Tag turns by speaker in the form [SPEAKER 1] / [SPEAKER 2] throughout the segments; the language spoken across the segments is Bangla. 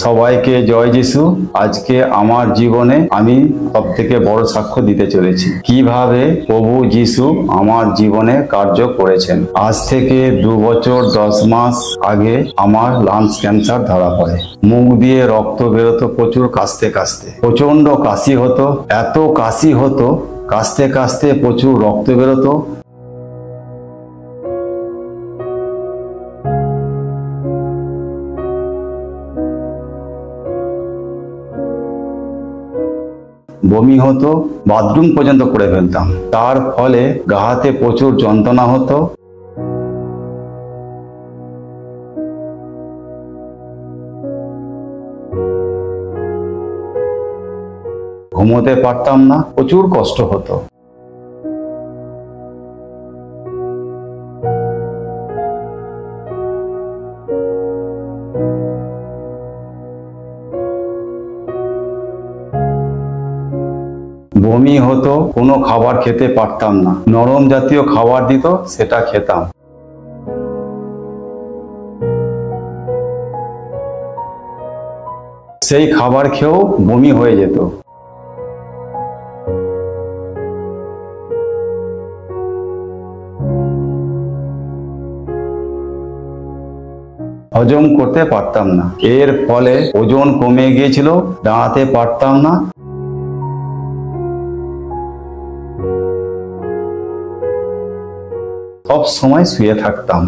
[SPEAKER 1] সবাইকে জয় যিশু। আজকে আমার জীবনে আমি সবথেকে বড় সাক্ষ্য দিতে চলেছি কিভাবে প্রভু যিশু আমার জীবনে কার্য করেছেন। আজ থেকে 2 বছর 10 মাস আগে আমার লাংস ক্যান্সার ধরা পড়ে। মুখ দিয়ে রক্ত বেরোতো প্রচুর, কাশতে কাশতে প্রচন্ড কাশি হতো, এত কাশি হতো, কাশতে কাশতে প্রচুর রক্ত বেরোতো। বমি হতো, বাথরুম পর্যন্ত করে ফেলতাম। তার ফলে গা হাতে প্রচুর যন্ত্রণা হতো। ঘুমোতে পারতাম না, প্রচুর কষ্ট হতো। বমি হতো, কোনো খাবার খেতে পারতাম না। নরম জাতীয় খাবার দিত, সেটা খেতাম। সেই খাবার খেয়েও বমি হয়ে যেত। হজম করতে পারতাম না। এর ফলে ওজন কমে গিয়েছিল, দাঁড়াতে পারতাম না। সব সময় শুয়ে থাকতাম।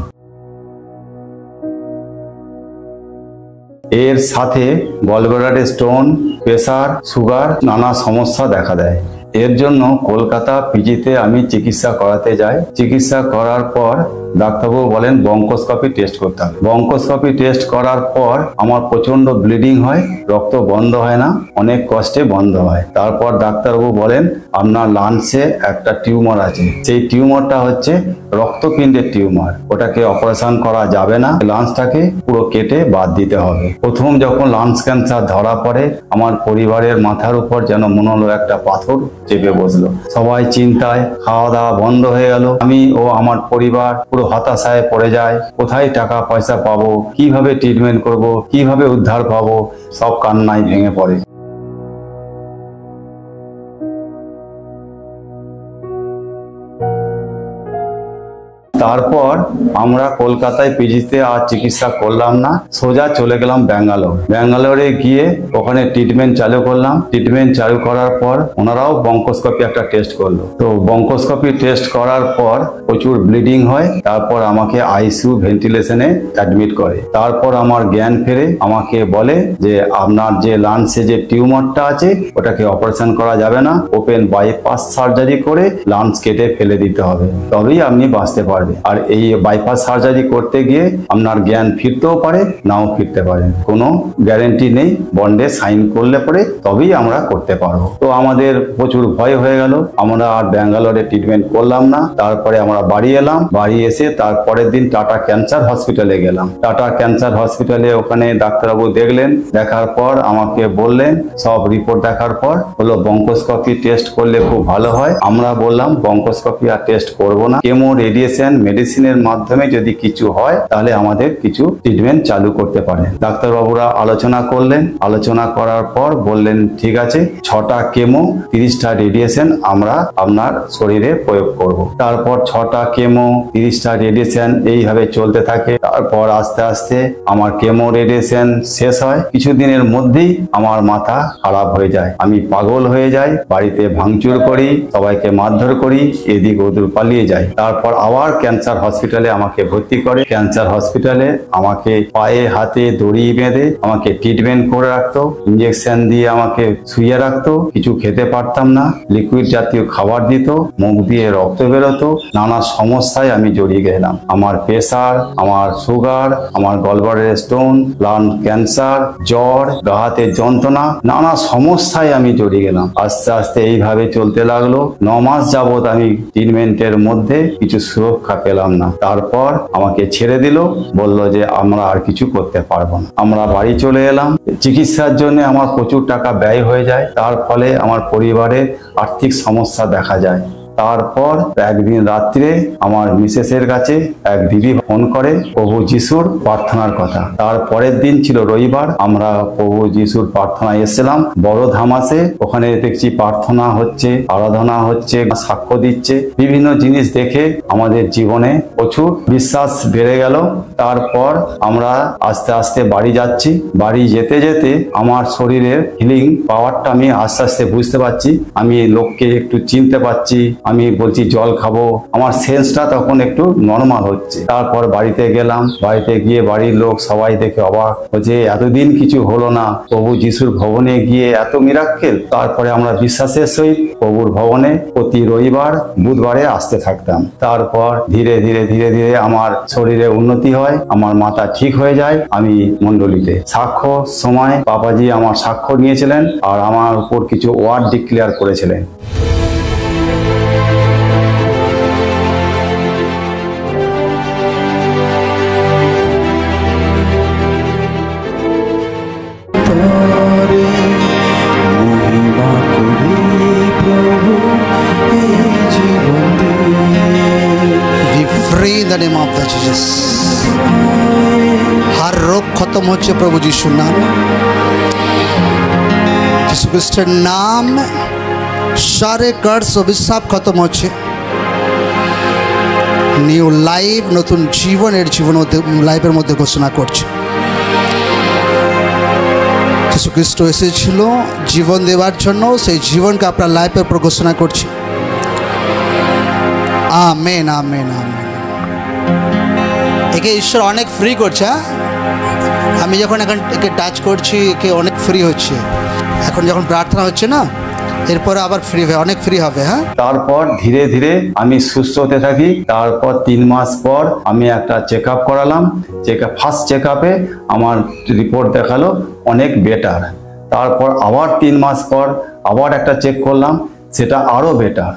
[SPEAKER 1] এর সাথে গলব্লাডারে স্টোন, প্রেসার, সুগার, নানা সমস্যা দেখা দেয়। এর জন্য কলকাতা পিজিতে আমি চিকিৎসা করাতে যাই। চিকিৎসা করার পর ডাক্তারবাবু বলেন বঙ্কোস্কোপি টেস্ট করতে হবে। বঙ্কোস্কোপি টেস্ট করার পর আমার প্রচন্ড ব্লিডিং হয়, রক্ত বন্ধ হয় না, অনেক কষ্টে বন্ধ হয়। তারপর ডাক্তারবাবু বলেন আপনার লাংসে একটা টিউমার আছে। সেই টিউমারটা হচ্ছে রক্তপিণ্ডের টিউমার, ওটাকে অপারেশন করা যাবে না, লাংসটাকে পুরো কেটে বাদ দিতে হবে। প্রথম যখন লাংস ক্যান্সার ধরা পড়ে আমার পরিবারের মাথার উপর যেন মনে হলো একটা পাথর চেপে বসলো। সবাই চিন্তায়, খাওয়া দাওয়া বন্ধ হয়ে গেল। আমি ও আমার পরিবার পুরো হতাশায় পড়ে যায়। কোথায় টাকা পয়সা পাবো, কিভাবে ট্রিটমেন্ট করব, কিভাবে উদ্ধার পাবো, সব কান্নায় ভেঙে পড়ে। তারপর আমরা কলকাতায় পিজিতে আর চিকিৎসা করলাম না, সোজা চলে গেলাম ব্যাঙ্গালোর। ব্যাঙ্গালোরে গিয়ে ওখানে ট্রিটমেন্ট চালু করলাম। ট্রিটমেন্ট চালু করার পর ওনারাও বঙ্কোস্কোপি একটা টেস্ট করলো। তো বঙ্কোস্কোপি টেস্ট করার পর প্রচুর ব্লিডিং হয়। তারপর আমাকে আইসিইউ ভেন্টিলেশনে অ্যাডমিট করে। তারপর আমার জ্ঞান ফেরে, আমাকে বলে যে আপনার যে লাংসে যে টিউমারটা আছে ওটাকে অপারেশন করা যাবে না, ওপেন বাইপাস সার্জারি করে লাংস কেটে ফেলে দিতে হবে, তবেই আপনি বাঁচতে পারবেন। আর এই বাইপাস সার্জারি করতে গিয়ে আপনার জ্ঞান ফিরতেও পারে, নাও ফিরতে পারে, কোনো গ্যারেন্টি নেই। বন্ডে সাইন করলে পরে তবেই আমরা করতে পারবো। তো আমাদের প্রচুর ভয় হয়ে গেল। আমরা আর ব্যাঙ্গালোরে ট্রিটমেন্ট করলাম না। তারপরে আমরা বাড়ি এলাম। বাড়ি এসে তারপরের দিন টাটা ক্যান্সার হসপিটালে গেলাম। টাটা ক্যান্সার হসপিটালে ওখানে ডাক্তারবাবু দেখলেন। দেখার পর আমাকে বললেন, সব রিপোর্ট দেখার পর হলো বঙ্কোস্কোপি টেস্ট করলে খুব ভালো হয়। আমরা বললাম বঙ্কোস্কোপি আর টেস্ট করবো না, কেমো, রেডিয়েশন, মেডিসিনের মাধ্যমে যদি কিছু হয় তাহলে আমাদের কিছু ট্রিটমেন্ট চালু করতে পারে। ডাক্তারবাবুরা আলোচনা করলেন। আলোচনা করার পর বললেন ঠিক আছে, 6টা কেমো, 30টা রেডিয়েশন আমরা আপনার শরীরে প্রয়োগ করব। তারপর 6টা কেমো, 30টা রেডিয়েশন এইভাবে চলতে থাকে। তারপর আস্তে আস্তে আমার কেমো রেডিয়েশন শেষ হয়। কিছুদিনের মধ্যেই আমার মাথা খারাপ হয়ে যায়, আমি পাগল হয়ে যাই, বাড়িতে ভাঙচুর করি, সবাইকে মারধর করি, এদিক ওদিক পালিয়ে যাই। তারপর আবার ক্যান্সার হসপিটালে আমাকে ভর্তি করে। ক্যান্সার হসপিটালে আমাকে পায়ে হাতে দড়ি বেঁধে আমাকে ট্রিটমেন্ট করে রাখতো, ইঞ্জেকশন দিয়ে আমাকে শুয়ে রাখতো। কিছু খেতে পারতাম না, লিকুইড জাতীয় খাবার দিত, মুখ দিয়ে রক্ত বেরোতো। নানা সমস্যায় আমি জড়িয়ে গেলাম। আমার প্রেসার, আমার সুগার, আমার গলব্লাডারে স্টোন, লাং ক্যান্সার, জ্বর, গা হাতে যন্ত্রণা, নানা সমস্যায় আমি জড়িয়ে গেলাম। আস্তে আস্তে এইভাবে চলতে লাগলো। 9 মাস যাবত আমি ট্রিটমেন্টের মধ্যে কিছু সুরক্ষা পেলাম না। তারপর আমাকে ছেড়ে দিল, বলল যে আমরা আর কিছু করতে পারবো না। আমরা বাড়ি চলে এলাম। চিকিৎসার জন্য আমার প্রচুর টাকা ব্যয় হয়ে যায়। তার ফলে আমার পরিবারে আর্থিক সমস্যা দেখা যায়। তারপর একদিন রাত্রে আমার মিসেসের কাছে এক দিদি ফোন করে প্রভু যিশুর প্রার্থনার কথা। তার পরের দিন ছিল রবিবার, আমরা প্রভু যিশুর প্রার্থনায় এসেছিলাম বড় ধামাসে। ওখানে দেখছি প্রার্থনা হচ্ছে, আরাধনা হচ্ছে, সাক্ষ্য দিচ্ছে, বিভিন্ন জিনিস দেখে আমাদের জীবনে প্রচুর বিশ্বাস বেড়ে গেল। তারপর আমরা আস্তে আস্তে বাড়ি যাচ্ছি। বাড়ি যেতে যেতে আমার শরীরের হিলিং পাওয়ারটা আমি আস্তে আস্তে বুঝতে পারছি। আমি লোককে একটু চিনতে পারছি, আমি বলছি জল খাবো, আমার সেন্সটা তখন একটু নর্মাল হচ্ছে। তারপর বাড়িতে গেলাম, বাড়িতে গিয়ে বাড়ির লোক সবাই দেখে অবাক যে এতদিন কিছু হলো না, প্রভু যিশুর ভবনে গিয়ে এত মিরাক্কেল। তারপরে আমরা বিশ্বাসের সহিত প্রভুর ভবনে প্রতি রবিবার বুধবারে আসতে থাকতাম। তারপর ধীরে ধীরে ধীরে ধীরে আমার শরীরে উন্নতি হয়, আমার মাথা ঠিক হয়ে যায়। আমি মণ্ডলীতে সাক্ষ্য সময় বাবাজি আমার সাক্ষ্য নিয়েছিলেন আর আমার উপর কিছু ওয়ার্ড ডিক্লেয়ার করেছিলেন।
[SPEAKER 2] In the name of the Jesus, हर रोग खत्म होच्छे प्रभु যিশুর নামে। যিশু খ্রিস্টের নাম सारे कर्स अभिशाप खत्म होच्छे। নিউ লাইফ, নতুন জীবনের লাইফের মধ্যে ঘোষণা করছে। যিশু খ্রিস্ট এসেছিল জীবন দেওয়ার জন্য, সেই জীবনকে আপনার লাইফের উপর ঘোষণা করছে। Amen amen amen. একে ঈশ্বর অনেক ফ্রি করছে। আমি যখন এখন একে টাচ করছি, একে অনেক ফ্রি হচ্ছে। এখন যখন প্রার্থনা হচ্ছে না, এরপরে আবার ফ্রি হবে, অনেক ফ্রি হবে। হ্যাঁ,
[SPEAKER 1] তারপর ধীরে ধীরে আমি সুস্থ হতে থাকি। তারপর 3 মাস পর আমি একটা চেক আপ করালাম। ফার্স্ট চেক আপে আমার রিপোর্ট দেখালো অনেক বেটার। তারপর আবার 3 মাস পর আবার একটা চেক করলাম, সেটা আরো বেটার।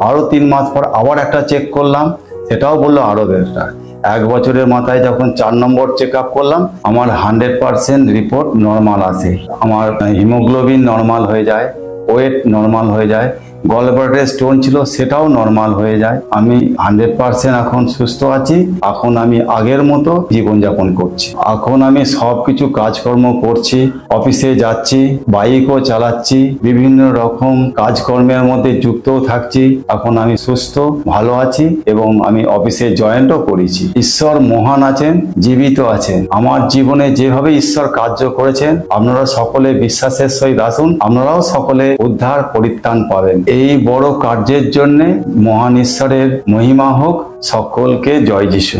[SPEAKER 1] আরো 3 মাস পর আবার একটা চেক করলাম, সেটাও বললো আরো বেটার। 1 বছরের মাথায় যখন 4 নম্বর চেক আপ করলাম, আমার 100% রিপোর্ট নর্মাল আসে। আমার হিমোগ্লোবিন নর্মাল হয়ে যায়, ওয়েট নর্মাল হয়ে যায়, গলব্লাডারে স্টোন ছিল সেটাও নর্মাল হয়ে যায়। আমি 100% এখন সুস্থ আছি। এখন আমি আগের মতো জীবনযাপন করছি। এখন আমি সবকিছু কাজকর্ম করছি, অফিসে যাচ্ছি, বাইকও চালাচ্ছি, বিভিন্ন রকম কাজকর্মের মধ্যে যুক্তও থাকছি। এখন আমি সুস্থ, ভালো আছি এবং আমি অফিসে জয়েন্টও করেছি। ঈশ্বর মহান আছেন, জীবিত আছেন। আমার জীবনে যেভাবে ঈশ্বর কার্য করেছেন, আপনারা সকলে বিশ্বাসের সহিত আসুন, আপনারাও সকলে উদ্ধার পরিত্রাণ পাবেন। এই বড় কার্যের জন্য মহান ঈশ্বরের মহিমা হোক। সকলকে জয় যিশু।